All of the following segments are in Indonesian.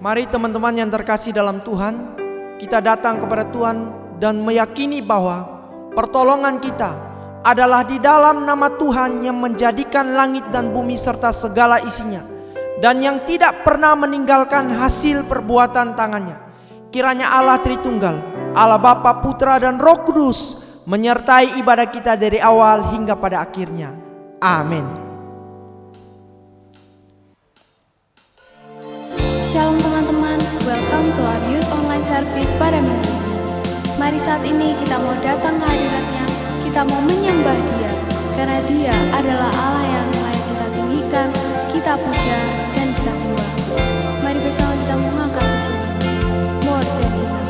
Mari teman-teman yang terkasih dalam Tuhan, kita datang kepada Tuhan dan meyakini bahwa pertolongan kita adalah di dalam nama Tuhan yang menjadikan langit dan bumi serta segala isinya, dan yang tidak pernah meninggalkan hasil perbuatan tangannya. Kiranya Allah Tritunggal, Allah Bapa, Putra dan Roh Kudus menyertai ibadah kita dari awal hingga pada akhirnya. Amin. Shalom teman-teman, welcome to our youth online service pada minggu ini. Mari saat ini kita mau datang ke hadiratnya, kita mau menyembah Dia, karena Dia adalah Allah yang layak kita tinggikan, kita puja, dan kita sembah. Mari bersama kita mengangkat pujian More Than Enough.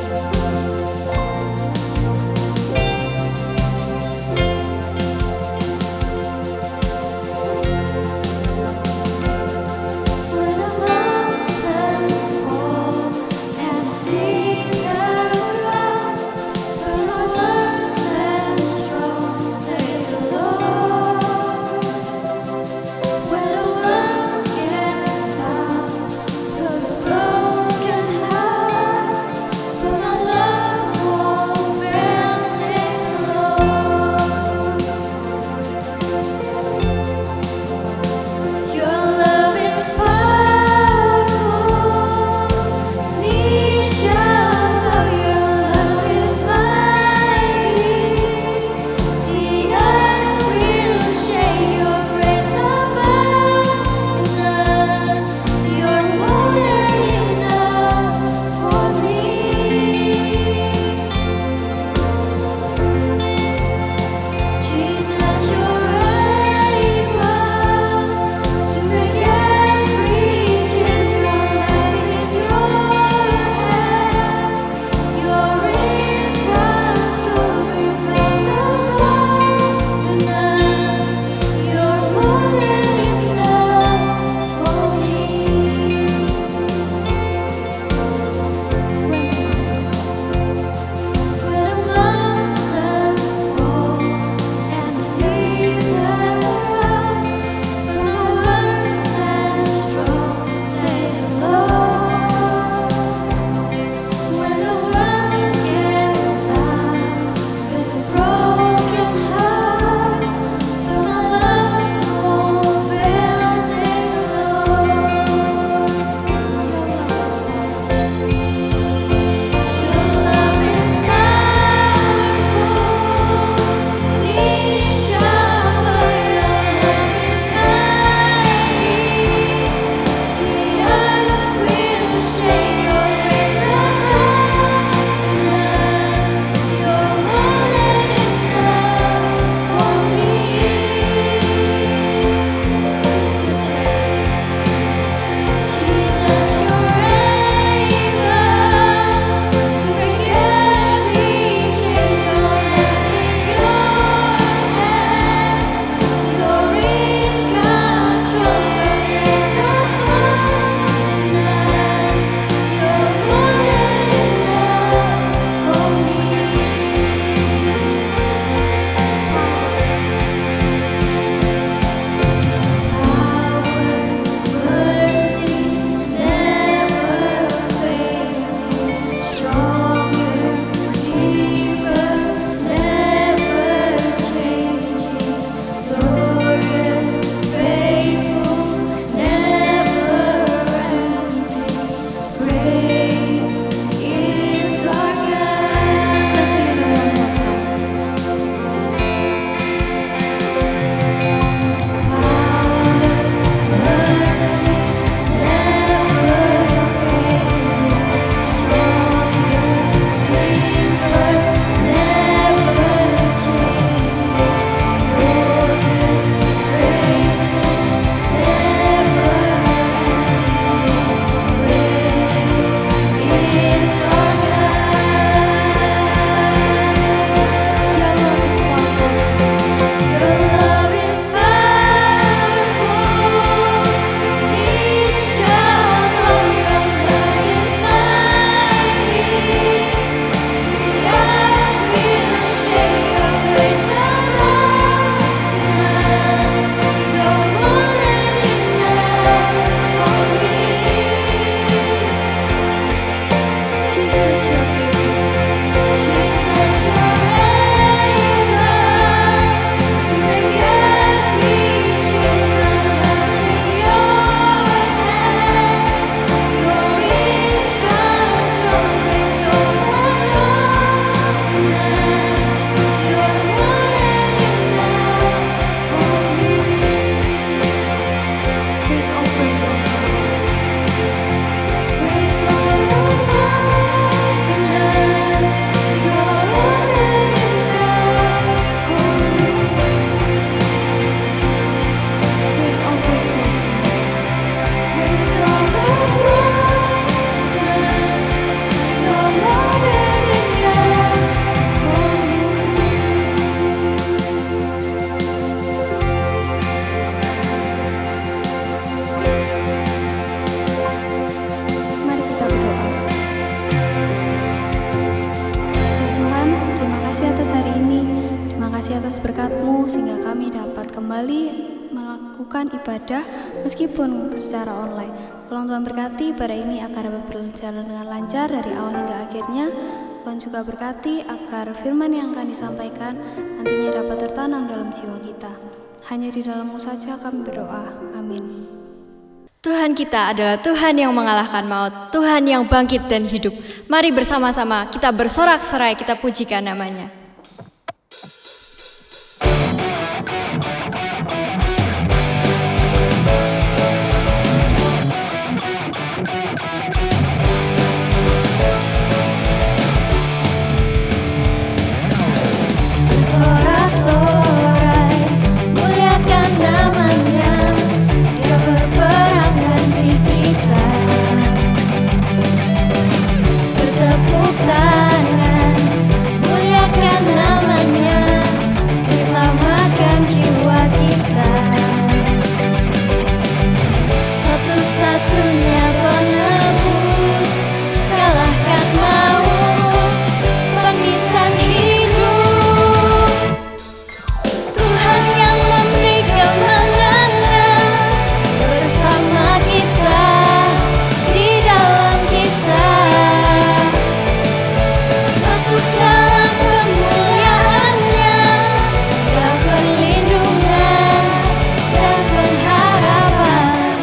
melakukan ibadah meskipun secara online. Tolong Tuhan berkati ibadah ini agar dapat berjalan dengan lancar dari awal hingga akhirnya. Tuhan juga berkati agar firman yang akan disampaikan nantinya dapat tertanam dalam jiwa kita. Hanya di dalam-Mu saja kami berdoa. Amin. Tuhan kita adalah Tuhan yang mengalahkan maut, Tuhan yang bangkit dan hidup. Mari bersama-sama kita bersorak-sorai, kita pujikan namanya. Bersorak-sorai, muliakan namanya. Dia berperang ganti kita. Bertepuk tangan, muliakan namanya. Disamakan jiwa kita. Satu-satunya penebus, kalahkan maut, bangkitkan hidup. Tuhan yang memberi kemenangan bersama kita, di dalam kita. Masuk dalam kemuliaan-Nya, dan perlindungan dan pengharapan.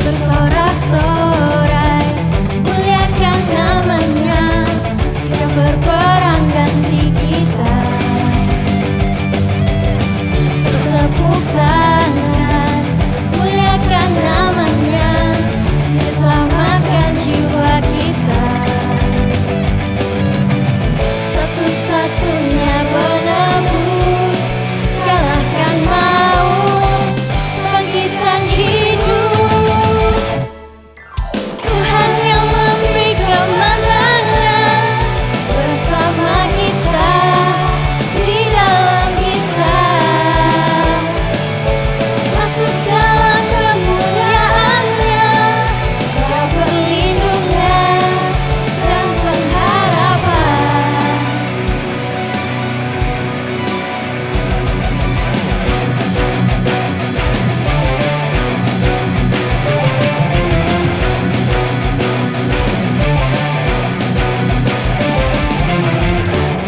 Bersorak-sorai, muliakan namanya. Dia berperang ganti kita. Bertepuk tangan, muliakan namanya. Diselamatkan jiwa kita. Satu-satunya penebus, kalahkan maut, bangkitkan hidup. Tuhan yang memberi kemenangan bersama kita, di dalam kita. Masuk dalam kemuliaan-Nya, dan perlindungan dan pengharapan.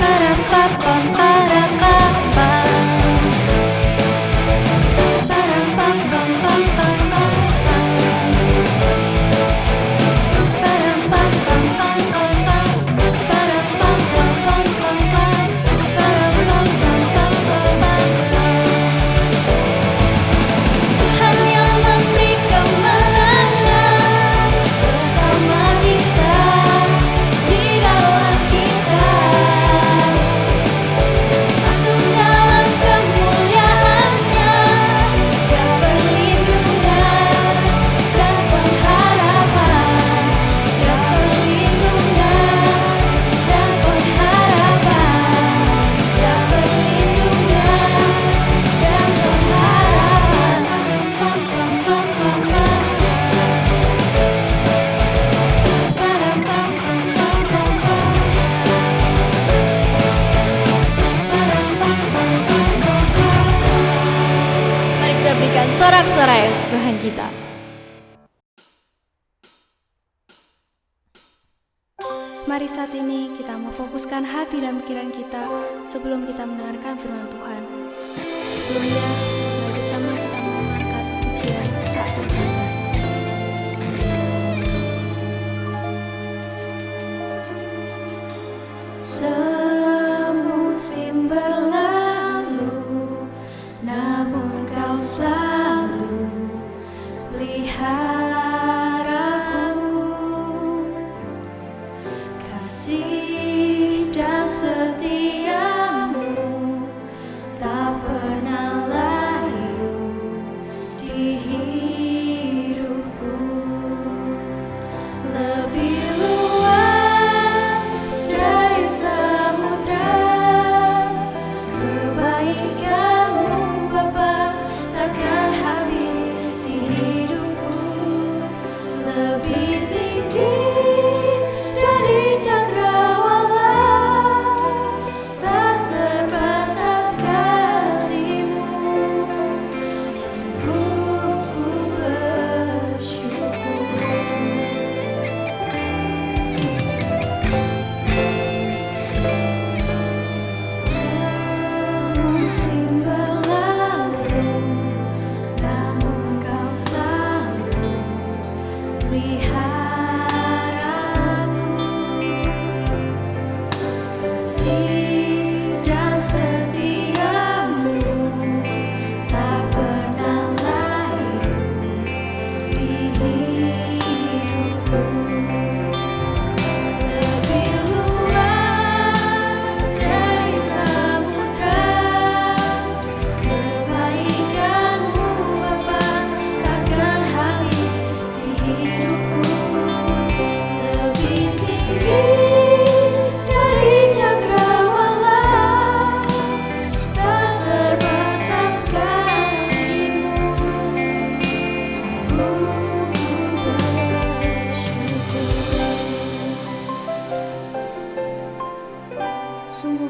Parapapam, parapapam. Parapapam, pam, pam, pam, pam. Parapapam, pam, pam, pam. Parapapam, pam, pam, pam. Parapapam, pam, pam, pam. Tuhan yang memberi kemenangan bersama kita, di dalam kita. Masuk dalam kemuliaan-Nya, dan perlindungan dan pengharapan. Dan perlindungan dan pengharapan. Dan perlindungan dan pengharapan. Pam, pam, pam, pam, pam. Parapam, pam, pam, pam, pam. Mari kita berikan sorak-sorai untuk Tuhan kita. Mari saat ini kita memfokuskan hati dan pikiran kita sebelum kita mendengarkan firman Tuhan. Sebelumnya, mari bersama kita mengangkat pujian tak terbatas. Semusim berlalu, namun Kau selalu peliharaku. Kasih dan setiamu tak pernah layu di hidupku. Lebih luas dari samudra, kebaikan-Mu Bapa takkan habis di hidupku. Lebih tinggi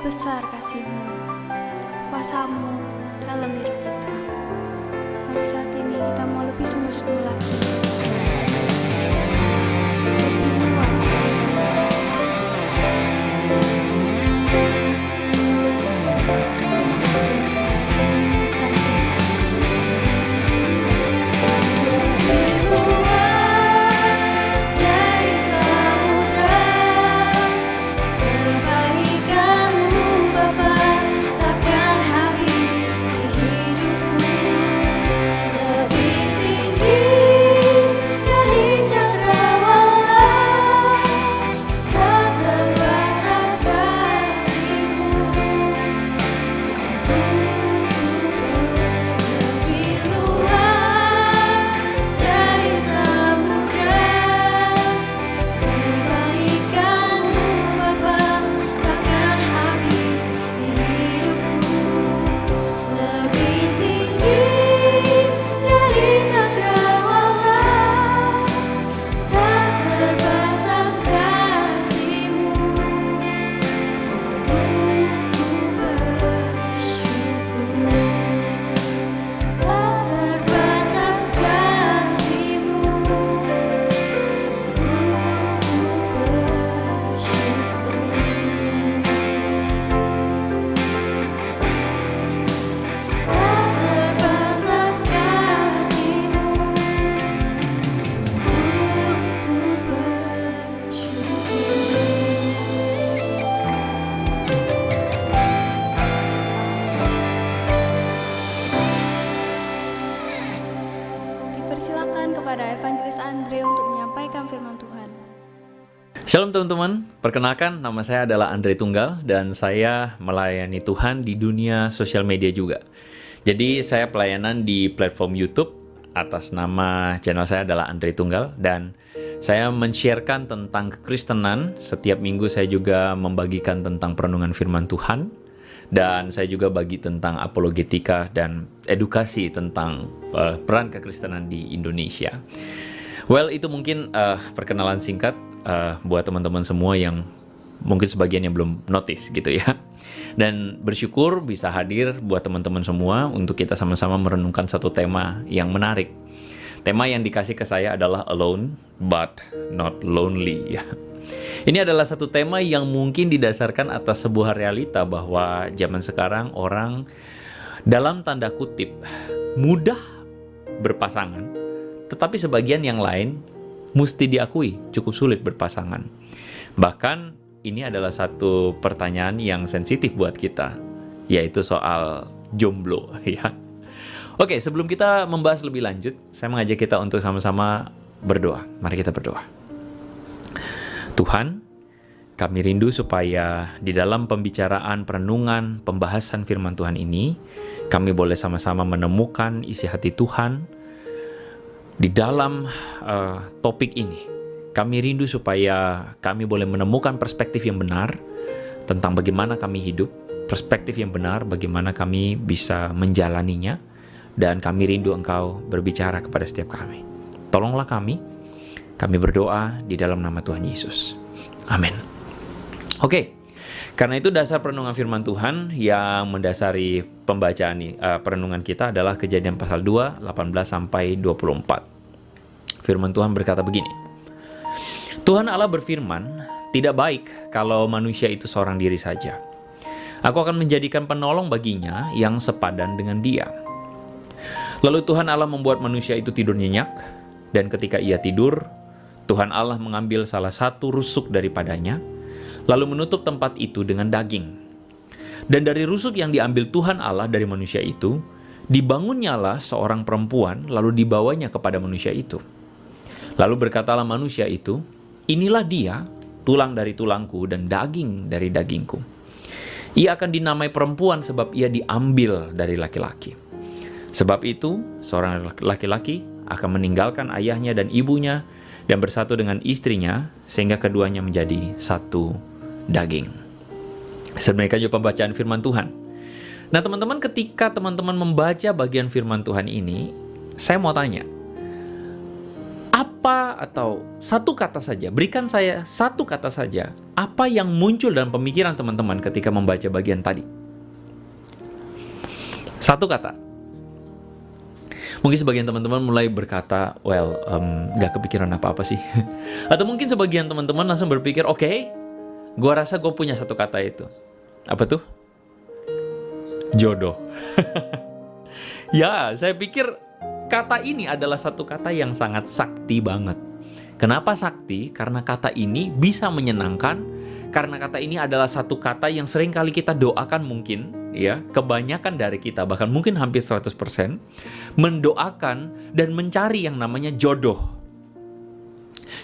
besar kasih-Mu, kuasa-Mu dalam hidup kita. Mari saat ini kita mau lebih sungguh-sungguh lagi. Lebih luas. Dipersilakan kepada Evangelis Andre untuk menyampaikan firman Tuhan. Shalom teman-teman, perkenalkan nama saya adalah Andre Tunggal dan saya melayani Tuhan di dunia sosial media juga. Jadi saya pelayanan di platform YouTube atas nama channel saya adalah Andre Tunggal dan saya men-sharekan tentang kekristenan. Setiap minggu saya juga membagikan tentang perenungan firman Tuhan dan saya juga bagi tentang apologetika dan edukasi tentang peran kekristenan di Indonesia. Well, itu mungkin perkenalan singkat buat teman-teman semua yang mungkin sebagian yang belum notice gitu ya. Dan bersyukur bisa hadir buat teman-teman semua untuk kita sama-sama merenungkan satu tema yang menarik. Tema yang dikasih ke saya adalah alone but not lonely ya. Ini adalah satu tema yang mungkin didasarkan atas sebuah realita bahwa zaman sekarang orang dalam tanda kutip mudah berpasangan, tetapi sebagian yang lain mesti diakui cukup sulit berpasangan. Bahkan ini adalah satu pertanyaan yang sensitif buat kita, yaitu soal jomblo ya. Oke, sebelum kita membahas lebih lanjut, saya mengajak kita untuk sama-sama berdoa. Mari kita berdoa. Tuhan, kami rindu supaya di dalam pembicaraan, perenungan, pembahasan firman Tuhan ini, kami boleh sama-sama menemukan isi hati Tuhan di dalam topik ini. Kami rindu supaya kami boleh menemukan perspektif yang benar tentang bagaimana kami hidup, perspektif yang benar bagaimana kami bisa menjalaninya, dan kami rindu Engkau berbicara kepada setiap kami. Tolonglah kami berdoa di dalam nama Tuhan Yesus. Amin. Oke, karena itu dasar perenungan firman Tuhan yang mendasari pembacaan perenungan kita adalah Kejadian pasal 2, 18 sampai 24. Firman Tuhan berkata begini. Tuhan Allah berfirman, tidak baik kalau manusia itu seorang diri saja. Aku akan menjadikan penolong baginya yang sepadan dengan dia. Lalu Tuhan Allah membuat manusia itu tidur nyenyak, dan ketika ia tidur, Tuhan Allah mengambil salah satu rusuk daripadanya, lalu menutup tempat itu dengan daging. Dan dari rusuk yang diambil Tuhan Allah dari manusia itu, dibangunnyalah seorang perempuan, lalu dibawanya kepada manusia itu. Lalu berkatalah manusia itu, inilah dia, tulang dari tulangku dan daging dari dagingku. Ia akan dinamai perempuan sebab ia diambil dari laki-laki. Sebab itu, seorang laki-laki akan meninggalkan ayahnya dan ibunya dan bersatu dengan istrinya sehingga keduanya menjadi satu daging. Sedemikian juga pembacaan firman Tuhan. Nah teman-teman, ketika teman-teman membaca bagian firman Tuhan ini, saya mau tanya, apa apa atau satu kata saja, berikan saya satu kata saja, apa yang muncul dalam pemikiran teman-teman ketika membaca bagian tadi? Satu kata. Mungkin sebagian teman-teman mulai berkata, gak kepikiran apa-apa sih. Atau mungkin sebagian teman-teman langsung berpikir, oke, gua rasa gue punya satu kata itu. Apa tuh? Jodoh. Ya, saya pikir kata ini adalah satu kata yang sangat sakti banget. Kenapa sakti? Karena kata ini bisa menyenangkan. Karena kata ini adalah satu kata yang sering kali kita doakan mungkin, ya, kebanyakan dari kita, bahkan mungkin hampir 100%, mendoakan dan mencari yang namanya jodoh.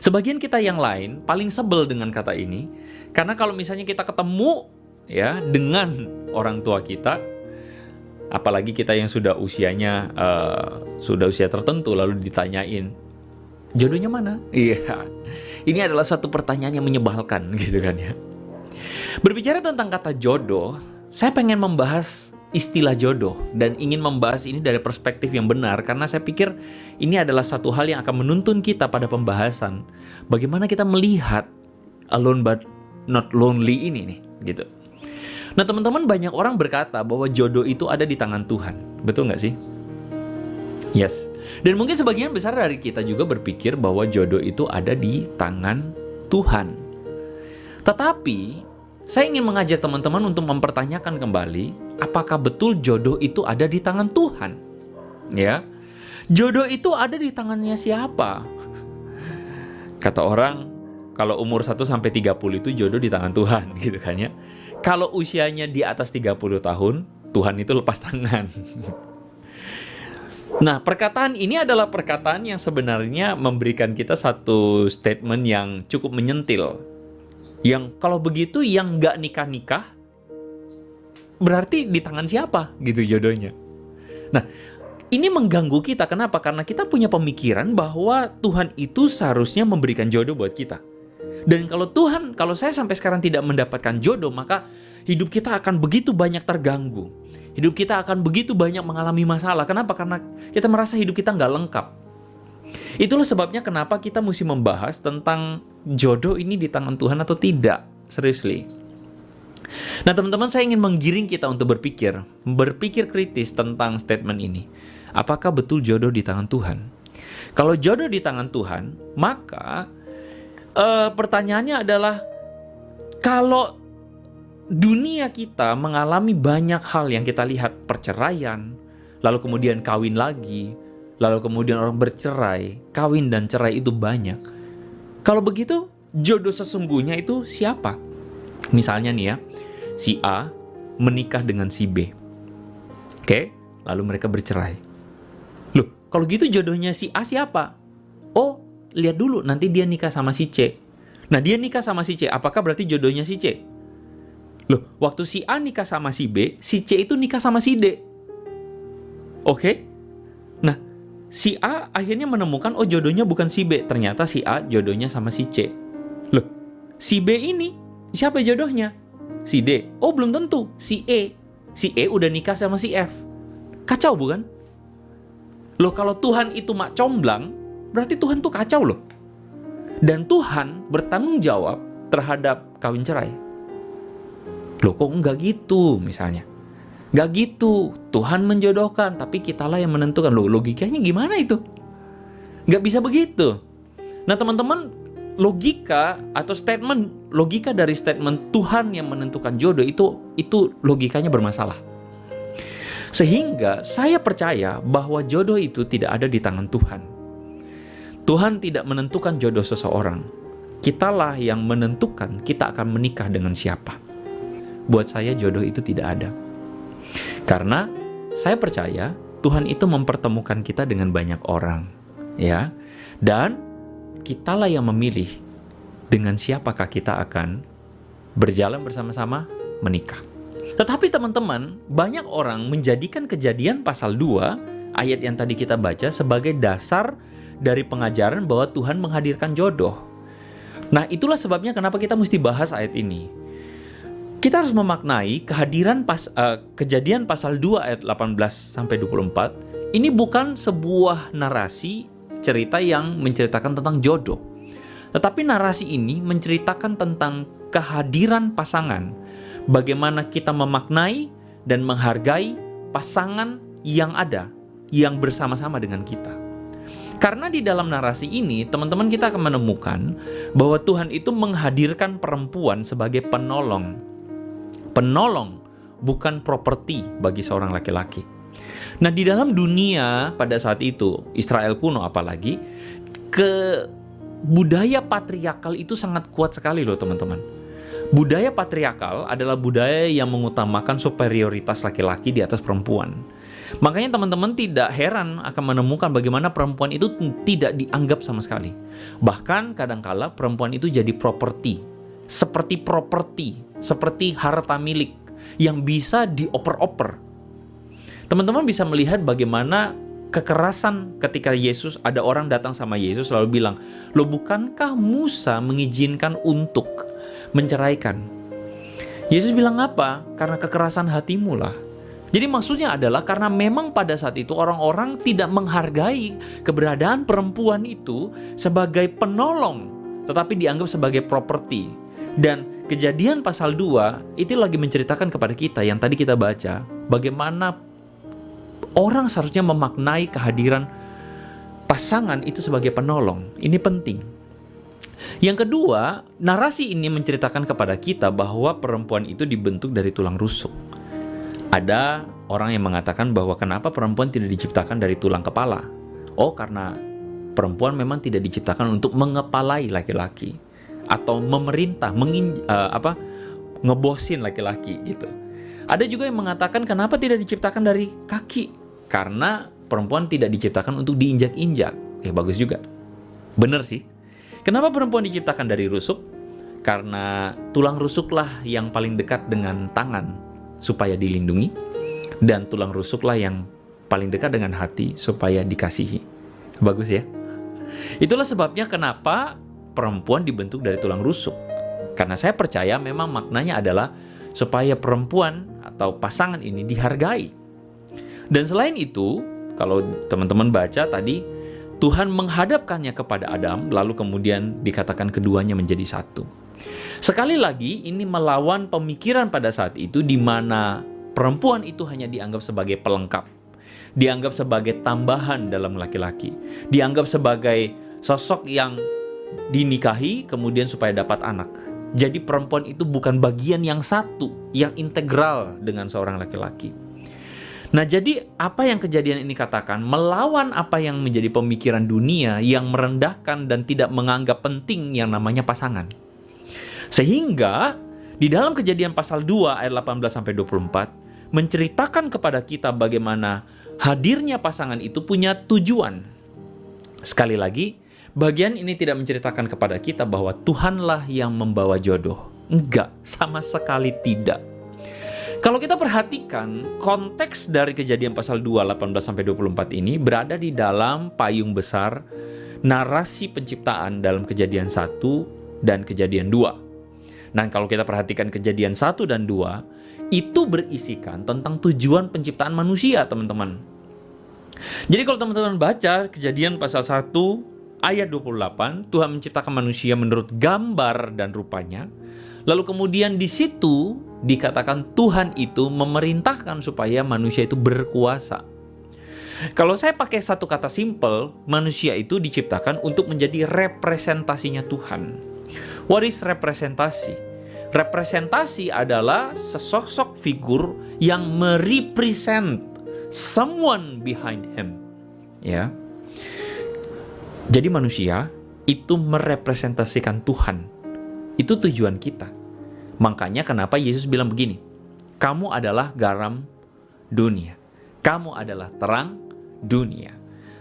Sebagian kita yang lain paling sebel dengan kata ini, karena kalau misalnya kita ketemu, ya, dengan orang tua kita, apalagi kita yang sudah usianya sudah usia tertentu, lalu ditanyain jodohnya mana? Iya, ini adalah satu pertanyaan yang menyebalkan gitu kan ya. Berbicara tentang kata jodoh, saya pengen membahas istilah jodoh dan ingin membahas ini dari perspektif yang benar, karena saya pikir ini adalah satu hal yang akan menuntun kita pada pembahasan bagaimana kita melihat alone but not lonely ini nih gitu. Nah teman-teman, banyak orang berkata bahwa jodoh itu ada di tangan Tuhan. Betul nggak sih? Yes. Dan mungkin sebagian besar dari kita juga berpikir bahwa jodoh itu ada di tangan Tuhan. Tetapi saya ingin mengajak teman-teman untuk mempertanyakan kembali, apakah betul jodoh itu ada di tangan Tuhan? Ya. Jodoh itu ada di tangannya siapa? Kata orang, kalau umur 1 sampai 30 itu jodoh di tangan Tuhan gitu kan ya. Kalau usianya di atas 30 tahun, Tuhan itu lepas tangan. Nah, perkataan ini adalah perkataan yang sebenarnya memberikan kita satu statement yang cukup menyentil. Yang kalau begitu yang nggak nikah-nikah, berarti di tangan siapa gitu jodohnya. Nah, ini mengganggu kita. Kenapa? Karena kita punya pemikiran bahwa Tuhan itu seharusnya memberikan jodoh buat kita. Dan kalau saya sampai sekarang tidak mendapatkan jodoh, maka hidup kita akan begitu banyak terganggu. Hidup kita akan begitu banyak mengalami masalah. Kenapa? Karena kita merasa hidup kita nggak lengkap. Itulah sebabnya kenapa kita mesti membahas tentang jodoh ini di tangan Tuhan atau tidak. Seriously. Nah teman-teman, saya ingin menggiring kita untuk berpikir kritis tentang statement ini. Apakah betul jodoh di tangan Tuhan? Kalau jodoh di tangan Tuhan, maka pertanyaannya adalah, kalau dunia kita mengalami banyak hal yang kita lihat, perceraian, lalu kemudian kawin lagi, lalu kemudian orang bercerai, kawin dan cerai itu banyak. Kalau begitu, jodoh sesungguhnya itu siapa? Misalnya nih ya, si A menikah dengan si B. Oke, lalu mereka bercerai. Loh, kalau gitu jodohnya si A siapa? Oh, lihat dulu, nanti dia nikah sama si C. Nah, dia nikah sama si C, apakah berarti jodohnya si C? Loh, waktu si A nikah sama si B, si C itu nikah sama si D. Oke? Nah, si A akhirnya menemukan, oh jodohnya bukan si B, ternyata si A jodohnya sama si C. Loh, si B ini siapa jodohnya? Si D. Oh, belum tentu, si E. Si E udah nikah sama si F. Kacau bukan? Loh, kalau Tuhan itu mak comblang, berarti Tuhan tuh kacau loh. Dan Tuhan bertanggung jawab terhadap kawin cerai. Loh, kok enggak gitu misalnya? Enggak gitu. Tuhan menjodohkan, tapi kitalah yang menentukan. Loh, logikanya gimana itu? Enggak bisa begitu. Nah teman-teman, logika dari statement Tuhan yang menentukan jodoh itu logikanya bermasalah. Sehingga saya percaya bahwa jodoh itu tidak ada di tangan Tuhan. Tuhan tidak menentukan jodoh seseorang. Kitalah yang menentukan kita akan menikah dengan siapa. Buat saya jodoh itu tidak ada. Karena saya percaya Tuhan itu mempertemukan kita dengan banyak orang, ya. Dan kitalah yang memilih dengan siapakah kita akan berjalan bersama-sama menikah. Tetapi teman-teman, banyak orang menjadikan Kejadian pasal 2 ayat yang tadi kita baca sebagai dasar dari pengajaran bahwa Tuhan menghadirkan jodoh. Nah, itulah sebabnya kenapa kita mesti bahas ayat ini. Kita harus memaknai kehadiran Kejadian pasal 2 ayat 18 sampai 24. Ini bukan sebuah narasi cerita yang menceritakan tentang jodoh. Tetapi narasi ini menceritakan tentang kehadiran pasangan, bagaimana kita memaknai dan menghargai pasangan yang ada, yang bersama-sama dengan kita. Karena di dalam narasi ini, teman-teman, kita akan menemukan bahwa Tuhan itu menghadirkan perempuan sebagai penolong. Penolong, bukan properti bagi seorang laki-laki. Nah, di dalam dunia pada saat itu, Israel kuno apalagi, budaya patriarkal itu sangat kuat sekali loh teman-teman. Budaya patriarkal adalah budaya yang mengutamakan superioritas laki-laki di atas perempuan. Makanya teman-teman tidak heran akan menemukan bagaimana perempuan itu tidak dianggap sama sekali. Bahkan kadangkala perempuan itu jadi properti, seperti harta milik yang bisa dioper-oper. Teman-teman bisa melihat bagaimana kekerasan ketika Yesus, ada orang datang sama Yesus lalu bilang, "Loh, bukankah Musa mengizinkan untuk menceraikan?" Yesus bilang apa? Karena kekerasan hatimu lah. Jadi maksudnya adalah karena memang pada saat itu orang-orang tidak menghargai keberadaan perempuan itu sebagai penolong, tetapi dianggap sebagai properti. Dan Kejadian pasal 2 itu lagi menceritakan kepada kita yang tadi kita baca, bagaimana orang seharusnya memaknai kehadiran pasangan itu sebagai penolong. Ini penting. Yang kedua, narasi ini menceritakan kepada kita bahwa perempuan itu dibentuk dari tulang rusuk. Ada orang yang mengatakan bahwa kenapa perempuan tidak diciptakan dari tulang kepala? Oh, karena perempuan memang tidak diciptakan untuk mengepalai laki-laki atau memerintah, ngebosin laki-laki gitu. Ada juga yang mengatakan kenapa tidak diciptakan dari kaki? Karena perempuan tidak diciptakan untuk diinjak-injak. Bagus juga. Benar sih. Kenapa perempuan diciptakan dari rusuk? Karena tulang rusuklah yang paling dekat dengan tangan supaya dilindungi, dan tulang rusuklah yang paling dekat dengan hati supaya dikasihi. Bagus ya. Itulah sebabnya kenapa perempuan dibentuk dari tulang rusuk. Karena saya percaya memang maknanya adalah supaya perempuan atau pasangan ini dihargai. Dan selain itu, kalau teman-teman baca tadi, Tuhan menghadapkannya kepada Adam, lalu kemudian dikatakan keduanya menjadi satu. Sekali lagi, ini melawan pemikiran pada saat itu di mana perempuan itu hanya dianggap sebagai pelengkap, dianggap sebagai tambahan dalam laki-laki, dianggap sebagai sosok yang dinikahi kemudian supaya dapat anak. Jadi perempuan itu bukan bagian yang satu, yang integral dengan seorang laki-laki. Nah, jadi apa yang kejadian ini katakan melawan apa yang menjadi pemikiran dunia yang merendahkan dan tidak menganggap penting yang namanya pasangan. Sehingga di dalam Kejadian pasal 2 ayat 18-24 menceritakan kepada kita bagaimana hadirnya pasangan itu punya tujuan. Sekali lagi, bagian ini tidak menceritakan kepada kita bahwa Tuhanlah yang membawa jodoh. Enggak, sama sekali tidak. Kalau kita perhatikan konteks dari Kejadian pasal 2 18-24 ini berada di dalam payung besar narasi penciptaan dalam Kejadian 1 dan Kejadian 2. Nah, kalau kita perhatikan Kejadian 1 dan 2, itu berisikan tentang tujuan penciptaan manusia, teman-teman. Jadi kalau teman-teman baca Kejadian pasal 1 ayat 28, Tuhan menciptakan manusia menurut gambar dan rupanya. Lalu kemudian di situ dikatakan Tuhan itu memerintahkan supaya manusia itu berkuasa. Kalau saya pakai satu kata simpel, manusia itu diciptakan untuk menjadi representasinya Tuhan. What is representasi? Representasi adalah sesosok figur yang merepresent someone behind him. Ya. Jadi manusia itu merepresentasikan Tuhan. Itu tujuan kita. Makanya kenapa Yesus bilang begini, kamu adalah garam dunia. Kamu adalah terang dunia.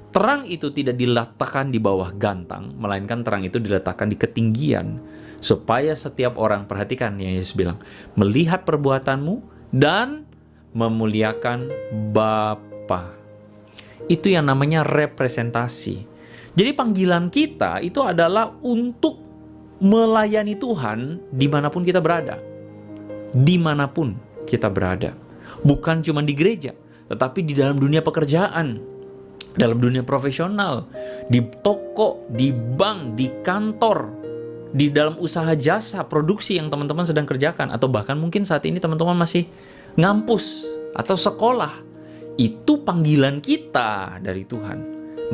Terang itu tidak diletakkan di bawah gantang, melainkan terang itu diletakkan di ketinggian. Supaya setiap orang, perhatikan yang Yesus bilang, melihat perbuatanmu dan memuliakan Bapa. Itu yang namanya representasi. Jadi panggilan kita itu adalah untuk melayani Tuhan dimanapun kita berada. Dimanapun kita berada. Bukan cuma di gereja, tetapi di dalam dunia pekerjaan. dalam dunia profesional, di toko, di bank, di kantor, di dalam usaha jasa, produksi yang teman-teman sedang kerjakan, atau bahkan mungkin saat ini teman-teman masih ngampus atau sekolah. Itu panggilan kita dari Tuhan,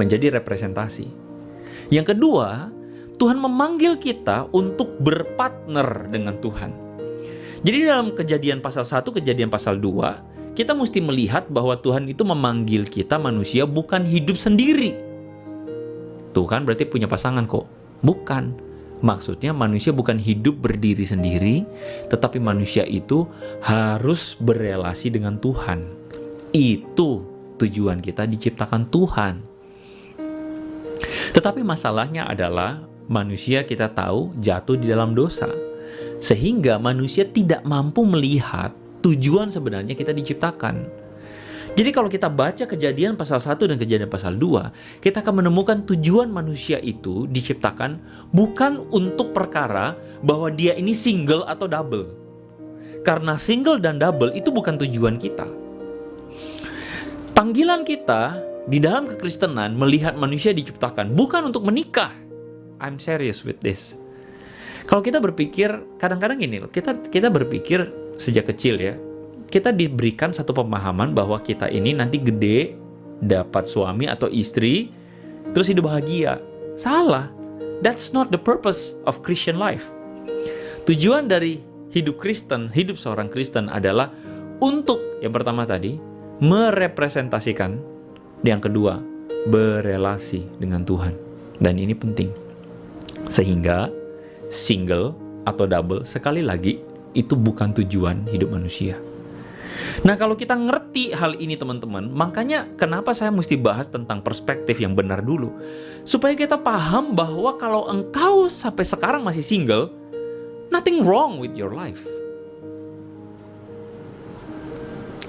menjadi representasi. Yang kedua, Tuhan memanggil kita untuk berpartner dengan Tuhan. Jadi dalam Kejadian pasal 1, Kejadian pasal 2, kita mesti melihat bahwa Tuhan itu memanggil kita manusia bukan hidup sendiri. Tuh kan berarti punya pasangan kok. Bukan. Maksudnya manusia bukan hidup berdiri sendiri, tetapi manusia itu harus berelasi dengan Tuhan. Itu tujuan kita diciptakan Tuhan. Tetapi masalahnya adalah manusia kita tahu jatuh di dalam dosa. Sehingga manusia tidak mampu melihat tujuan sebenarnya kita diciptakan. Jadi kalau kita baca Kejadian pasal 1 dan Kejadian pasal 2, kita akan menemukan tujuan manusia itu diciptakan bukan untuk perkara bahwa dia ini single atau double. Karena single dan double itu bukan tujuan kita. Panggilan kita di dalam kekristenan melihat manusia diciptakan bukan untuk menikah. I'm serious with this. Kalau kita berpikir, kadang-kadang gini loh, kita berpikir sejak kecil ya, kita diberikan satu pemahaman bahwa kita ini nanti gede, dapat suami atau istri, terus hidup bahagia. Salah. That's not the purpose of Christian life. Tujuan dari hidup Kristen, hidup seorang Kristen adalah untuk, yang pertama tadi, merepresentasikan, yang kedua, berelasi dengan Tuhan. Dan ini penting. Sehingga single atau double, sekali lagi, itu bukan tujuan hidup manusia. Nah, kalau kita ngerti hal ini teman-teman, makanya kenapa saya mesti bahas tentang perspektif yang benar dulu. Supaya kita paham bahwa kalau engkau sampai sekarang masih single, nothing wrong with your life.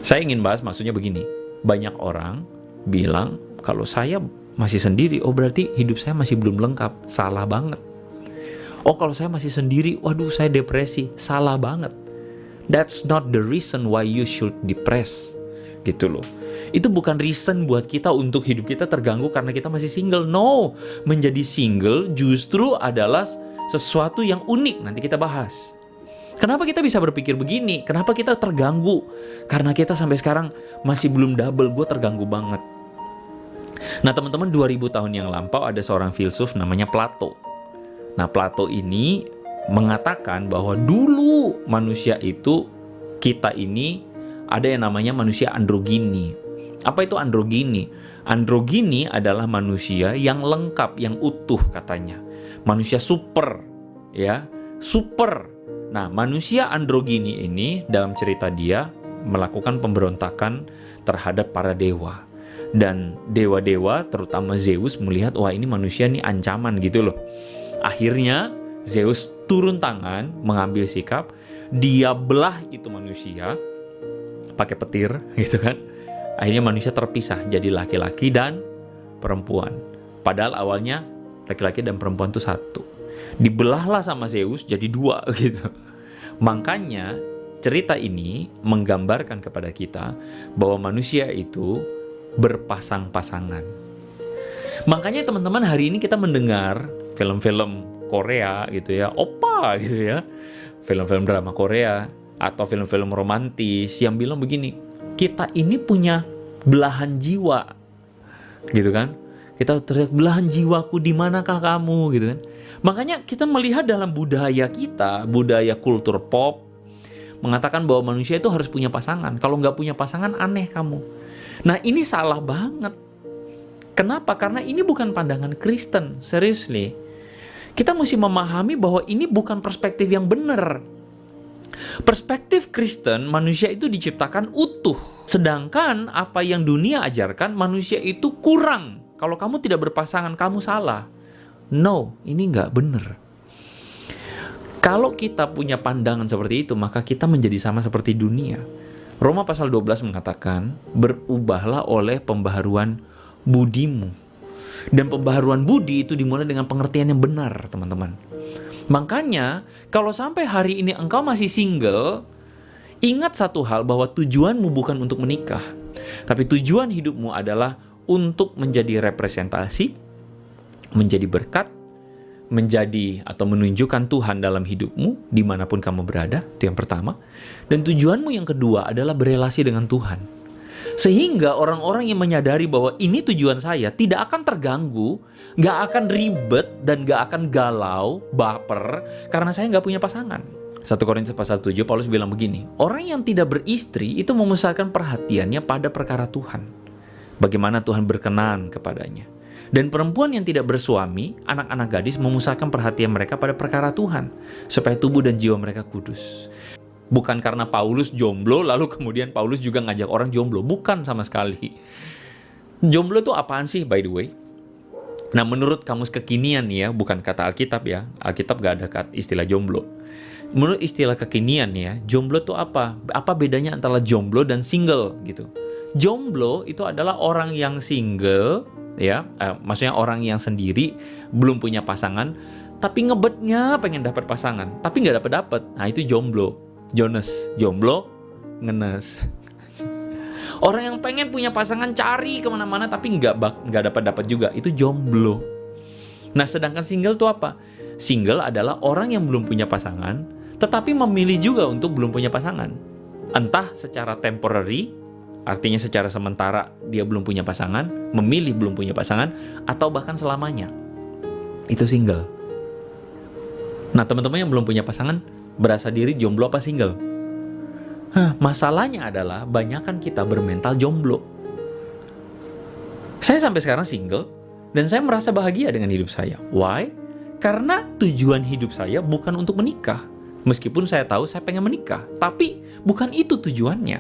Saya ingin bahas maksudnya begini. Banyak orang bilang kalau saya masih sendiri, oh berarti hidup saya masih belum lengkap. Salah banget. Oh kalau saya masih sendiri, waduh saya depresi. Salah banget. That's not the reason why you should depress. Gitu loh. Itu bukan reason buat kita untuk hidup kita terganggu karena kita masih single. No, menjadi single justru adalah sesuatu yang unik. Nanti kita bahas. Kenapa kita bisa berpikir begini? Kenapa kita terganggu? Karena kita sampai sekarang masih belum double. Gue terganggu banget. Nah teman-teman, 2000 tahun yang lampau ada seorang filsuf namanya Plato. Nah, Plato ini mengatakan bahwa dulu manusia itu, kita ini ada yang namanya manusia androgini. Apa itu androgini? Androgini adalah manusia yang lengkap, yang utuh katanya. Manusia super, ya, super. Nah, manusia androgini ini dalam cerita dia melakukan pemberontakan terhadap para dewa. Dan dewa-dewa, terutama Zeus, melihat, wah ini manusia nih ancaman gitu loh. Akhirnya Zeus turun tangan, mengambil sikap, dia belah itu manusia pakai petir gitu kan. Akhirnya manusia terpisah jadi laki-laki dan perempuan. Padahal awalnya laki-laki dan perempuan itu satu. Dibelahlah sama Zeus jadi dua gitu. Makanya cerita ini menggambarkan kepada kita bahwa manusia itu berpasang-pasangan. Makanya teman-teman, hari ini kita mendengar film-film Korea gitu ya, oppa gitu ya, film-film drama Korea atau film-film romantis yang bilang begini, kita ini punya belahan jiwa gitu kan. Kita teriak, belahan jiwaku di manakah kamu gitu kan. Makanya kita melihat dalam budaya kita, budaya kultur pop, mengatakan bahwa manusia itu harus punya pasangan. Kalau nggak punya pasangan aneh kamu. Nah ini salah banget. Kenapa? Karena ini bukan pandangan Kristen. Seriously. Kita mesti memahami bahwa ini bukan perspektif yang benar. Perspektif Kristen, manusia itu diciptakan utuh. Sedangkan apa yang dunia ajarkan, manusia itu kurang. Kalau kamu tidak berpasangan, kamu salah. No, ini nggak benar. Kalau kita punya pandangan seperti itu, maka kita menjadi sama seperti dunia. Roma pasal 12 mengatakan, berubahlah oleh pembaharuan budimu. Dan pembaharuan budi itu dimulai dengan pengertian yang benar, teman-teman. Makanya, kalau sampai hari ini engkau masih single, ingat satu hal, bahwa tujuanmu bukan untuk menikah. Tapi tujuan hidupmu adalah untuk menjadi representasi, menjadi berkat, menjadi atau menunjukkan Tuhan dalam hidupmu dimanapun kamu berada. Itu yang pertama. Dan tujuanmu yang kedua adalah berelasi dengan Tuhan. Sehingga orang-orang yang menyadari bahwa ini tujuan saya tidak akan terganggu, gak akan ribet, dan gak akan galau, baper, karena saya gak punya pasangan. 1 Korintus pasal 7, Paulus bilang begini, orang yang tidak beristri itu memusatkan perhatiannya pada perkara Tuhan. Bagaimana Tuhan berkenan kepadanya. Dan perempuan yang tidak bersuami, anak-anak gadis memusatkan perhatian mereka pada perkara Tuhan, supaya tubuh dan jiwa mereka kudus. Bukan karena Paulus jomblo, lalu kemudian Paulus juga ngajak orang jomblo. Bukan sama sekali. Jomblo itu apaan sih, by the way? Nah, menurut kamus kekinian ya, bukan kata Alkitab ya. Alkitab gak ada istilah jomblo. Menurut istilah kekinian ya, jomblo itu apa? Apa bedanya antara jomblo dan single gitu? Jomblo itu adalah orang yang single, ya, maksudnya orang yang sendiri, belum punya pasangan, tapi ngebetnya pengen dapat pasangan, tapi nggak dapat. Nah itu jomblo, Jones, jomblo, ngenes. Orang yang pengen punya pasangan cari kemana-mana tapi nggak dapat juga, itu jomblo. Nah sedangkan single itu apa? Single adalah orang yang belum punya pasangan, tetapi memilih juga untuk belum punya pasangan. Entah secara temporary, artinya secara sementara dia belum punya pasangan, memilih belum punya pasangan, atau bahkan selamanya. Itu single. Nah teman-teman yang belum punya pasangan, berasa diri jomblo apa single? Masalahnya adalah banyakan kita bermental jomblo. Saya sampai sekarang single, dan saya merasa bahagia dengan hidup saya. Why? Karena tujuan hidup saya bukan untuk menikah. Meskipun saya tahu saya pengen menikah, tapi bukan itu tujuannya.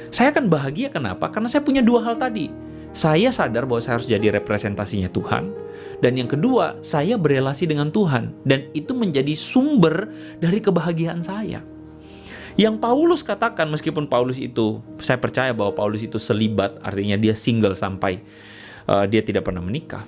Saya akan bahagia kenapa? Karena saya punya dua hal tadi. Saya sadar bahwa saya harus jadi representasinya Tuhan. Dan yang kedua, saya berelasi dengan Tuhan. Dan itu menjadi sumber dari kebahagiaan saya. Yang Paulus katakan, meskipun Paulus itu, saya percaya bahwa Paulus itu selibat, artinya dia single sampai dia tidak pernah menikah.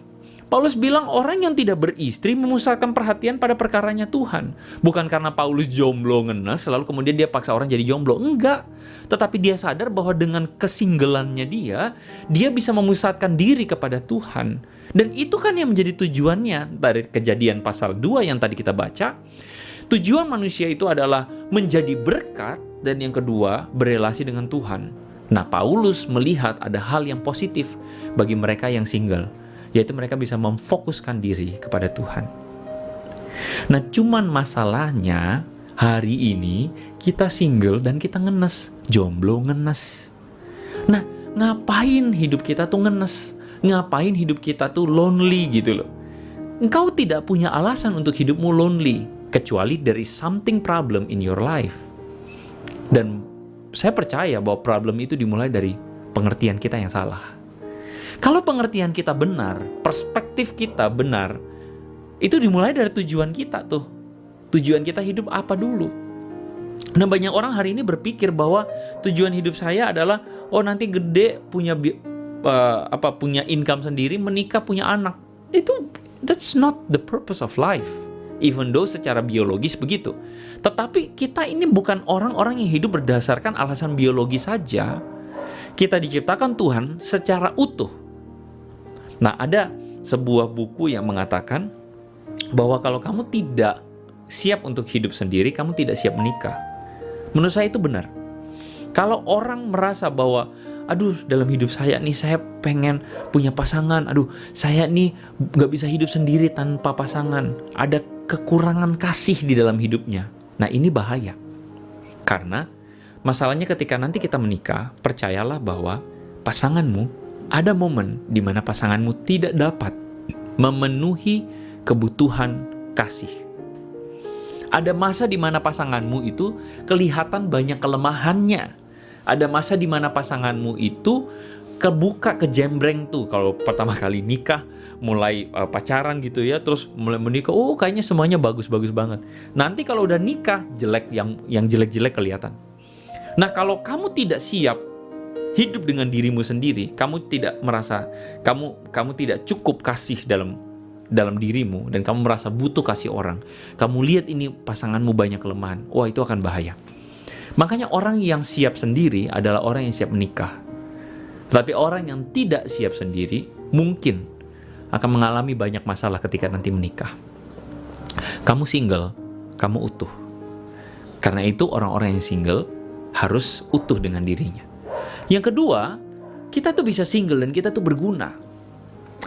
Paulus bilang orang yang tidak beristri memusatkan perhatian pada perkaranya Tuhan. Bukan karena Paulus jomblo ngenes, lalu kemudian dia paksa orang jadi jomblo. Enggak. Tetapi dia sadar bahwa dengan kesinggelannya dia bisa memusatkan diri kepada Tuhan. Dan itu kan yang menjadi tujuannya dari Kejadian pasal 2 yang tadi kita baca. Tujuan manusia itu adalah menjadi berkat, dan yang kedua berelasi dengan Tuhan. Nah Paulus melihat ada hal yang positif bagi mereka yang single, yaitu mereka bisa memfokuskan diri kepada Tuhan. Nah cuman masalahnya hari ini kita single dan kita ngenes, jomblo ngenes. Nah ngapain hidup kita tuh ngenes? Ngapain hidup kita tuh lonely gitu loh? Engkau tidak punya alasan untuk hidupmu lonely, kecuali there is something problem in your life. Dan saya percaya bahwa problem itu dimulai dari pengertian kita yang salah. Kalau pengertian kita benar, perspektif kita benar, itu dimulai dari tujuan kita tuh. Tujuan kita hidup apa dulu? Nah banyak orang hari ini berpikir bahwa tujuan hidup saya adalah nanti gede punya punya income sendiri, menikah, punya anak. That's not the purpose of life. Even though secara biologis begitu. Tetapi kita ini bukan orang-orang yang hidup berdasarkan alasan biologi saja. Kita diciptakan Tuhan secara utuh. Nah, ada sebuah buku yang mengatakan bahwa kalau kamu tidak siap untuk hidup sendiri, kamu tidak siap menikah. Menurut saya itu benar. Kalau orang merasa bahwa, dalam hidup saya nih, saya pengen punya pasangan. Saya nih gak bisa hidup sendiri tanpa pasangan. Ada kekurangan kasih di dalam hidupnya. Nah, ini bahaya. Karena masalahnya ketika nanti kita menikah, percayalah bahwa pasanganmu, ada momen di mana pasanganmu tidak dapat memenuhi kebutuhan kasih. Ada masa di mana pasanganmu itu kelihatan banyak kelemahannya. Ada masa di mana pasanganmu itu kebuka, kejembreng tuh. Kalau pertama kali nikah, mulai pacaran gitu ya, terus mulai menikah, kayaknya semuanya bagus-bagus banget. Nanti kalau udah nikah, jelek, yang jelek-jelek kelihatan. Nah, kalau kamu tidak siap hidup dengan dirimu sendiri, kamu tidak merasa kamu tidak cukup kasih dalam dirimu, dan kamu merasa butuh kasih orang. Kamu lihat ini pasanganmu banyak kelemahan. Itu akan bahaya. Makanya orang yang siap sendiri adalah orang yang siap menikah. Tetapi orang yang tidak siap sendiri mungkin akan mengalami banyak masalah ketika nanti menikah. Kamu single, kamu utuh. Karena itu orang-orang yang single harus utuh dengan dirinya. Yang kedua, kita tuh bisa single dan kita tuh berguna.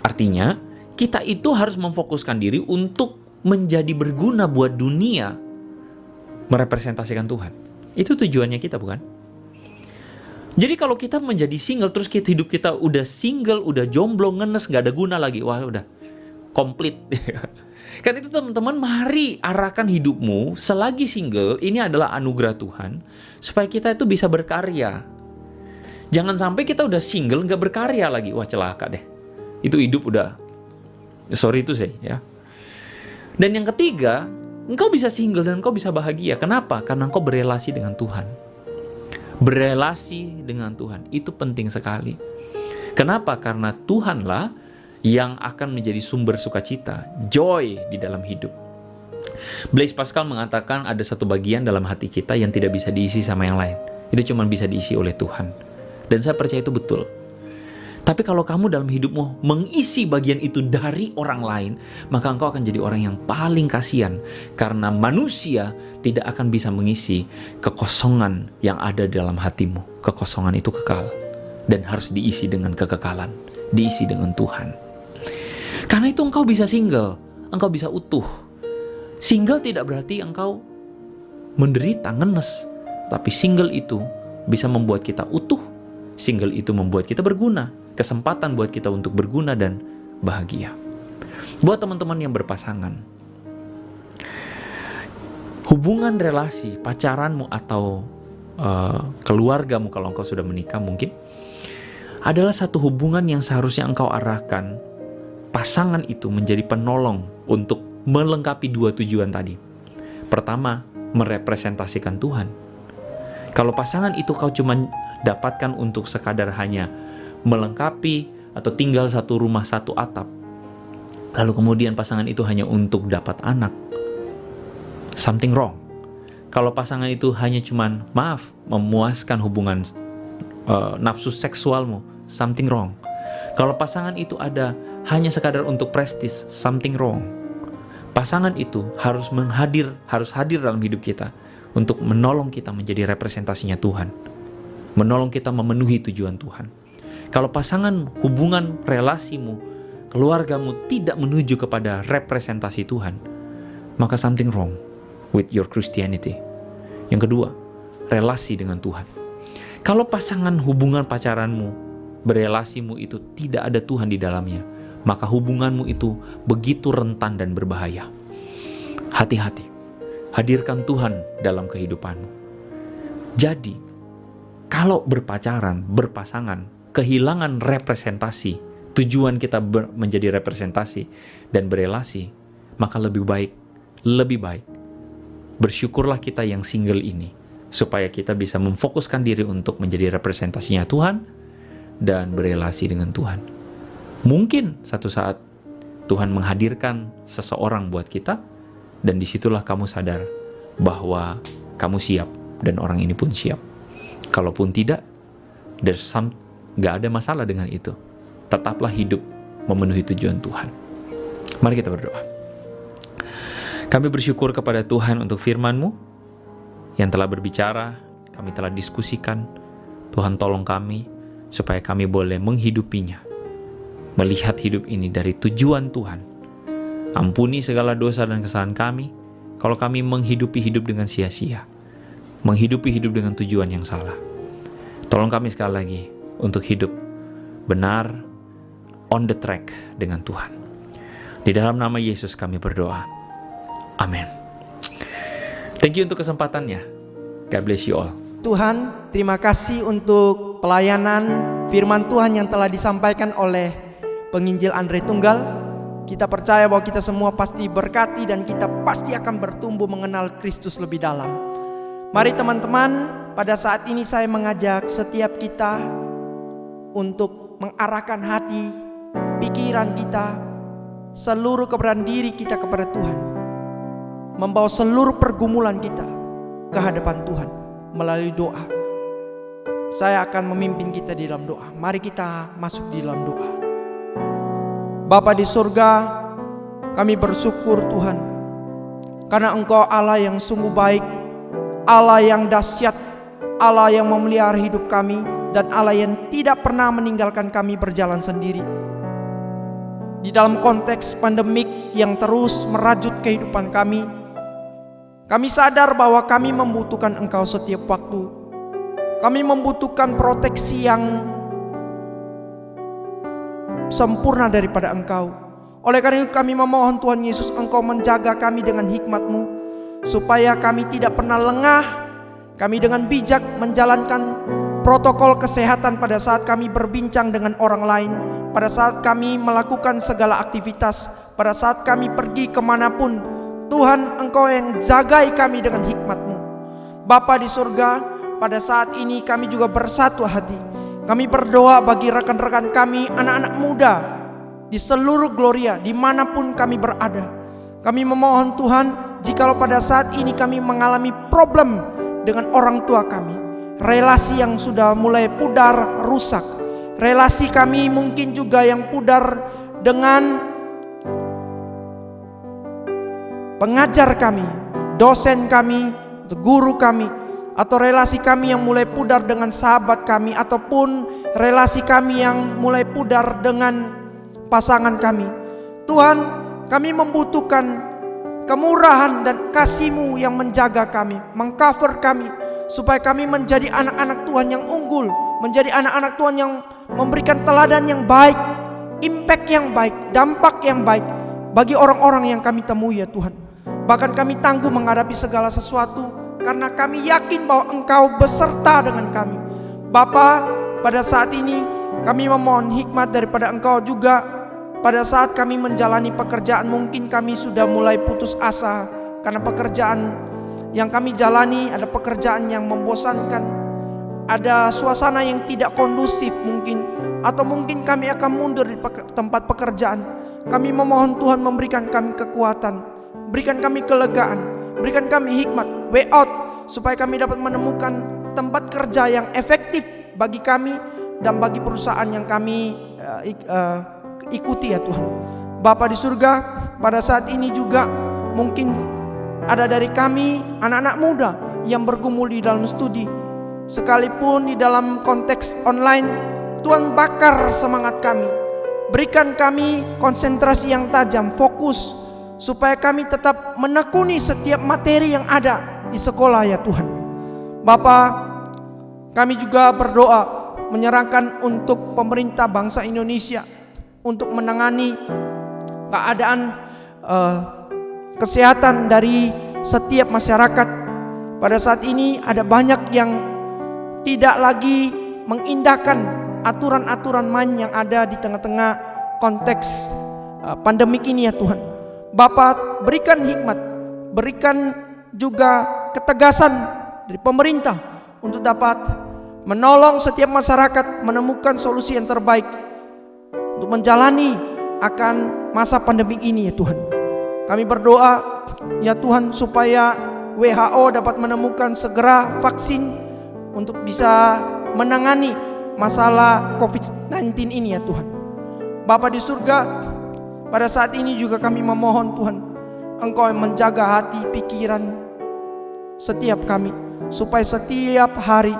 Artinya, kita itu harus memfokuskan diri untuk menjadi berguna buat dunia, merepresentasikan Tuhan. Itu tujuannya kita, bukan? Jadi kalau kita menjadi single, terus hidup kita udah single, udah jomblo, ngenes, gak ada guna lagi. Wah, udah komplit. Kan itu teman-teman, mari arahkan hidupmu selagi single. Ini adalah anugerah Tuhan, supaya kita itu bisa berkarya. Jangan sampai kita udah single, gak berkarya lagi. Wah, celaka deh. Itu hidup udah, sorry itu saya ya. Dan yang ketiga, engkau bisa single dan engkau bisa bahagia. Kenapa? Karena engkau berelasi dengan Tuhan. Berelasi dengan Tuhan, itu penting sekali. Kenapa? Karena Tuhanlah yang akan menjadi sumber sukacita, joy di dalam hidup. Blaise Pascal mengatakan ada satu bagian dalam hati kita yang tidak bisa diisi sama yang lain. Itu cuma bisa diisi oleh Tuhan. Dan saya percaya itu betul. Tapi kalau kamu dalam hidupmu mengisi bagian itu dari orang lain, maka engkau akan jadi orang yang paling kasihan. Karena manusia tidak akan bisa mengisi kekosongan yang ada dalam hatimu. Kekosongan itu kekal dan harus diisi dengan kekekalan, diisi dengan Tuhan. Karena itu engkau bisa single, engkau bisa utuh. Single tidak berarti engkau menderita, ngenes. Tapi single itu bisa membuat kita utuh. Single itu membuat kita berguna. Kesempatan buat kita untuk berguna dan bahagia. Buat teman-teman yang berpasangan, hubungan relasi, pacaranmu atau keluargamu kalau engkau sudah menikah mungkin, adalah satu hubungan yang seharusnya engkau arahkan pasangan itu menjadi penolong untuk melengkapi dua tujuan tadi. Pertama, merepresentasikan Tuhan. Kalau pasangan itu kau cuma dapatkan untuk sekadar hanya melengkapi atau tinggal satu rumah satu atap, lalu kemudian pasangan itu hanya untuk dapat anak, something wrong. Kalau pasangan itu hanya cuman memuaskan hubungan nafsu seksualmu, something wrong. Kalau pasangan itu ada hanya sekadar untuk prestis, something wrong. Pasangan itu harus hadir dalam hidup kita untuk menolong kita menjadi representasinya Tuhan, menolong kita memenuhi tujuan Tuhan. Kalau pasangan, hubungan, relasimu, keluargamu tidak menuju kepada representasi Tuhan, maka something wrong with your Christianity. Yang kedua, relasi dengan Tuhan. Kalau pasangan, hubungan pacaranmu, berelasimu itu tidak ada Tuhan di dalamnya, maka hubunganmu itu begitu rentan dan berbahaya. Hati-hati, hadirkan Tuhan dalam kehidupanmu. Jadi, kalau berpacaran, berpasangan, kehilangan representasi, tujuan kita menjadi representasi dan berelasi, maka lebih baik bersyukurlah kita yang single ini, supaya kita bisa memfokuskan diri untuk menjadi representasinya Tuhan dan berelasi dengan Tuhan. Mungkin satu saat Tuhan menghadirkan seseorang buat kita, dan disitulah kamu sadar bahwa kamu siap dan orang ini pun siap. Kalaupun tidak, gak ada masalah dengan itu. Tetaplah hidup memenuhi tujuan Tuhan. Mari kita berdoa. Kami bersyukur kepada Tuhan untuk firman-Mu yang telah berbicara, kami telah diskusikan. Tuhan tolong kami supaya kami boleh menghidupinya, melihat hidup ini dari tujuan Tuhan. Ampuni segala dosa dan kesalahan kami kalau kami menghidupi hidup dengan sia-sia, menghidupi hidup dengan tujuan yang salah. Tolong kami sekali lagi untuk hidup benar, on the track dengan Tuhan. Di dalam nama Yesus kami berdoa. Amin. Thank you untuk kesempatannya. God bless you all. Tuhan, terima kasih untuk pelayanan firman Tuhan yang telah disampaikan oleh penginjil Andre Tunggal. Kita percaya bahwa kita semua pasti berkati dan kita pasti akan bertumbuh mengenal Kristus lebih dalam. Mari teman-teman, pada saat ini saya mengajak setiap kita untuk mengarahkan hati, pikiran kita, seluruh keberadaan diri kita kepada Tuhan. Membawa seluruh pergumulan kita ke hadapan Tuhan melalui doa. saya akan memimpin kita di dalam doa. Mari kita masuk di dalam doa. Bapa di surga, kami bersyukur Tuhan, karena Engkau Allah yang sungguh baik, Allah yang dahsyat, Allah yang memelihara hidup kami, dan Allah yang tidak pernah meninggalkan kami berjalan sendiri. Di dalam konteks pandemik yang terus merajut kehidupan kami sadar bahwa kami membutuhkan Engkau setiap waktu. Kami membutuhkan proteksi yang sempurna daripada Engkau. Oleh karena itu kami memohon Tuhan Yesus, Engkau menjaga kami dengan hikmat-Mu, supaya kami tidak pernah lengah. Kami dengan bijak menjalankan protokol kesehatan pada saat kami berbincang dengan orang lain, pada saat kami melakukan segala aktivitas, pada saat kami pergi kemanapun. Tuhan, Engkau yang jagai kami dengan hikmat-Mu. Bapa di surga, pada saat ini kami juga bersatu hati. Kami berdoa bagi rekan-rekan kami, anak-anak muda di seluruh Gloria, dimanapun kami berada. Kami memohon Tuhan, jikalau pada saat ini kami mengalami problem dengan orang tua kami, relasi yang sudah mulai pudar, rusak, relasi kami mungkin juga yang pudar dengan pengajar kami, dosen kami, guru kami, atau relasi kami yang mulai pudar dengan sahabat kami, ataupun relasi kami yang mulai pudar dengan pasangan kami. Tuhan, kami membutuhkan kemurahan dan kasih-Mu yang menjaga kami, mengcover kami, supaya kami menjadi anak-anak Tuhan yang unggul, menjadi anak-anak Tuhan yang memberikan teladan yang baik, impact yang baik, dampak yang baik bagi orang-orang yang kami temui ya Tuhan. Bahkan kami tangguh menghadapi segala sesuatu, karena kami yakin bahwa Engkau beserta dengan kami. Bapa, pada saat ini kami memohon hikmat daripada Engkau juga. Pada saat kami menjalani pekerjaan, mungkin kami sudah mulai putus asa, karena pekerjaan yang kami jalani ada pekerjaan yang membosankan, ada suasana yang tidak kondusif mungkin, atau mungkin kami akan mundur di tempat pekerjaan. Kami memohon Tuhan memberikan kami kekuatan, berikan kami kelegaan, berikan kami hikmat, way out, supaya kami dapat menemukan tempat kerja yang efektif bagi kami dan bagi perusahaan yang kami ikuti ya Tuhan. Bapa di surga, pada saat ini juga mungkin ada dari kami anak-anak muda yang bergumul di dalam studi, sekalipun di dalam konteks online. Tuhan, bakar semangat kami, berikan kami konsentrasi yang tajam, fokus, supaya kami tetap menekuni setiap materi yang ada di sekolah ya Tuhan. Bapa, kami juga berdoa menyerahkan untuk pemerintah bangsa Indonesia untuk menangani keadaan kesehatan dari setiap masyarakat. Pada saat ini ada banyak yang tidak lagi mengindahkan aturan-aturan main yang ada di tengah-tengah konteks pandemik ini ya Tuhan. Bapa, berikan hikmat, berikan juga ketegasan dari pemerintah untuk dapat menolong setiap masyarakat menemukan solusi yang terbaik untuk menjalani akan masa pandemi ini ya Tuhan. Kami berdoa ya Tuhan, supaya WHO dapat menemukan segera vaksin untuk bisa menangani masalah COVID-19 ini ya Tuhan. Bapa di surga, pada saat ini juga kami memohon Tuhan, Engkau yang menjaga hati, pikiran setiap kami, supaya setiap hari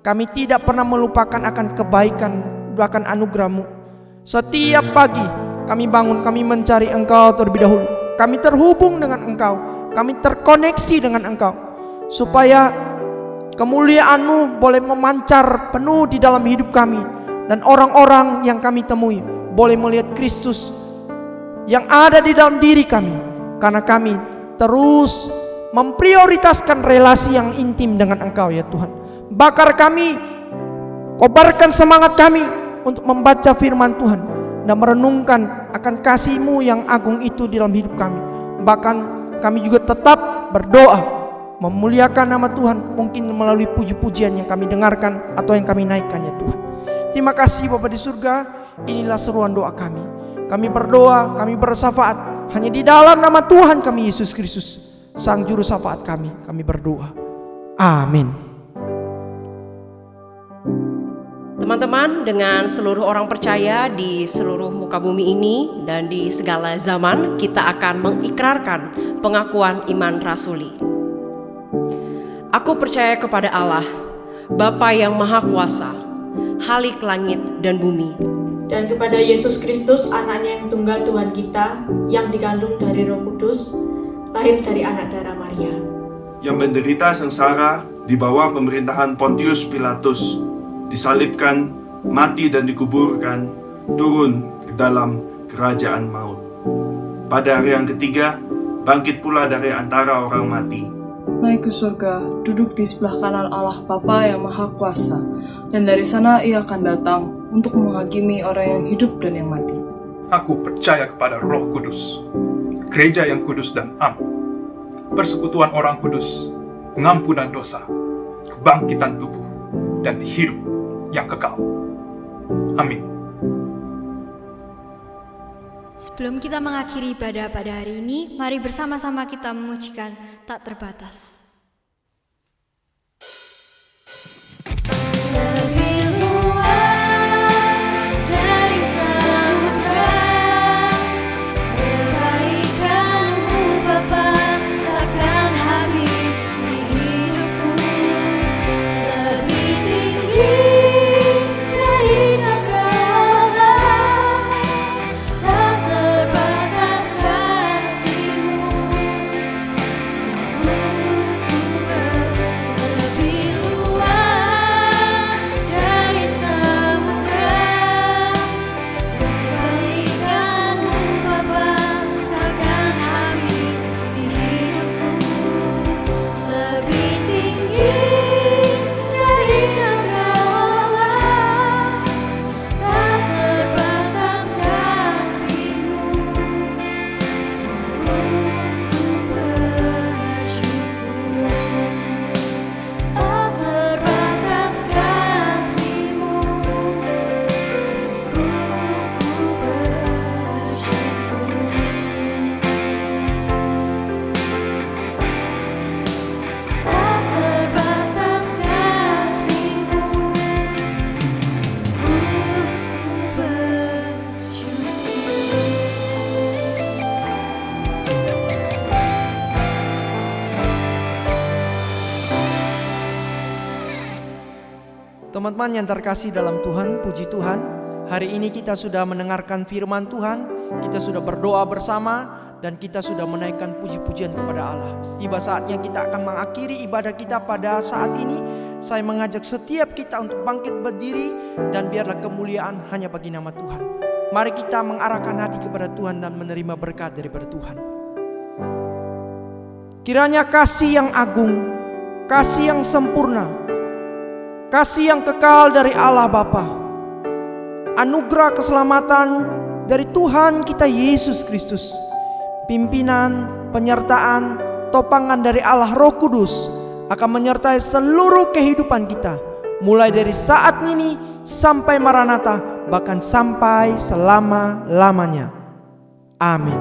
kami tidak pernah melupakan akan kebaikan bahkan anugerah-Mu. Setiap pagi kami bangun, kami mencari Engkau terlebih dahulu. Kami terhubung dengan Engkau, kami terkoneksi dengan Engkau, supaya kemuliaan-Mu boleh memancar penuh di dalam hidup kami, dan orang-orang yang kami temui boleh melihat Kristus yang ada di dalam diri kami, karena kami terus memprioritaskan relasi yang intim dengan Engkau ya Tuhan. Bakar kami, kobarkan semangat kami untuk membaca firman Tuhan dan merenungkan akan kasih-Mu yang agung itu di dalam hidup kami. Bahkan kami juga tetap berdoa memuliakan nama Tuhan, mungkin melalui puji-pujian yang kami dengarkan atau yang kami naikkan ya Tuhan. Terima kasih Bapa di surga, inilah seruan doa kami. Kami berdoa, kami bersyafaat hanya di dalam nama Tuhan kami Yesus Kristus, Sang Juru Syafaat kami berdoa. Amin. Teman-teman, dengan seluruh orang percaya di seluruh muka bumi ini dan di segala zaman, kita akan mengikrarkan pengakuan iman rasuli. Aku percaya kepada Allah, Bapa yang Maha Kuasa, Khalik langit dan bumi, dan kepada Yesus Kristus, anaknya yang tunggal Tuhan kita, yang dikandung dari Roh Kudus, lahir dari anak darah Maria, yang menderita sengsara di bawah pemerintahan Pontius Pilatus, disalibkan, mati dan dikuburkan, turun ke dalam kerajaan maut. Pada hari yang ketiga, bangkit pula dari antara orang mati, naik ke surga, duduk di sebelah kanan Allah Bapa yang Maha Kuasa, dan dari sana ia akan datang untuk menghakimi orang yang hidup dan yang mati. Aku percaya kepada Roh Kudus, gereja yang kudus dan am, persekutuan orang kudus, pengampunan dosa, kebangkitan tubuh, dan hidup yang kekal. Amin. Sebelum kita mengakhiri ibadah pada hari ini, mari bersama-sama kita memujikan Tak Terbatas. Lebih luas dari samudra, kebaikan-Mu Bapa takkan habis di hidupku. Lebih tinggi dari cakrawala, tak terbatas kasih-Mu. Lebih luas dari samudra, kebaikan-Mu Bapa takkan habis di hidupku. Lebih tinggi dari cakrawala, tak terbatas kasih-Mu. Sungguh ku bersyukur. Tak terbatas kasih-Mu, sungguh ku bersyukur. Tak terbatas kasih-Mu, sungguh ku Teman-teman yang terkasih dalam Tuhan, puji Tuhan, hari ini kita sudah mendengarkan firman Tuhan, kita sudah berdoa bersama, dan kita sudah menaikkan puji-pujian kepada Allah. Tiba saatnya kita akan mengakhiri ibadah kita pada saat ini. Saya mengajak setiap kita untuk bangkit berdiri, dan biarlah kemuliaan hanya bagi nama Tuhan. Mari kita mengarahkan hati kepada Tuhan dan menerima berkat daripada Tuhan. Kiranya kasih yang agung, kasih yang sempurna, kasih yang kekal dari Allah Bapa, anugerah keselamatan dari Tuhan kita Yesus Kristus, pimpinan, penyertaan, topangan dari Allah Roh Kudus akan menyertai seluruh kehidupan kita, mulai dari saat ini sampai Maranatha, bahkan sampai selama-lamanya. Amin.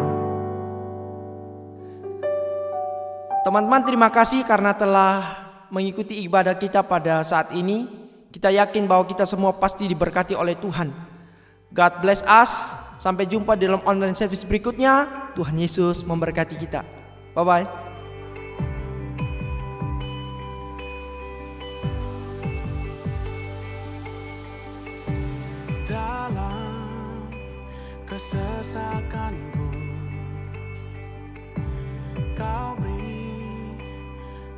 Teman-teman, terima kasih karena telah mengikuti ibadah kita pada saat ini. Kita yakin bahwa kita semua pasti diberkati oleh Tuhan. God bless us. Sampai jumpa di dalam online service berikutnya. Tuhan Yesus memberkati kita. Bye-bye. Dalam kesesakanku, Kau beri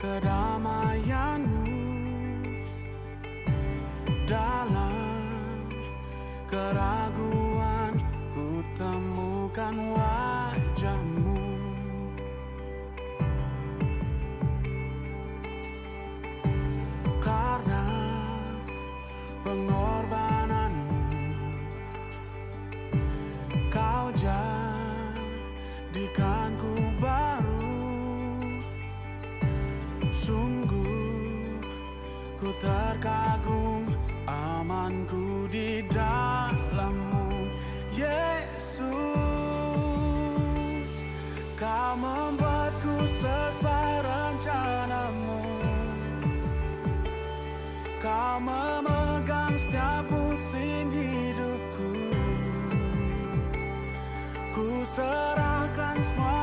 kedamaian-Mu. Dalam keraguan ku temukan wajah-Mu. Karena pengorbanan-Mu, Kau jadikanku baru. Sungguh ku terkagum, amanku di dalam-Mu, Yesus. Kau membuatku sesuai rencana-Mu. Kau memegang setiap musim hidupku. Ku serahkan semua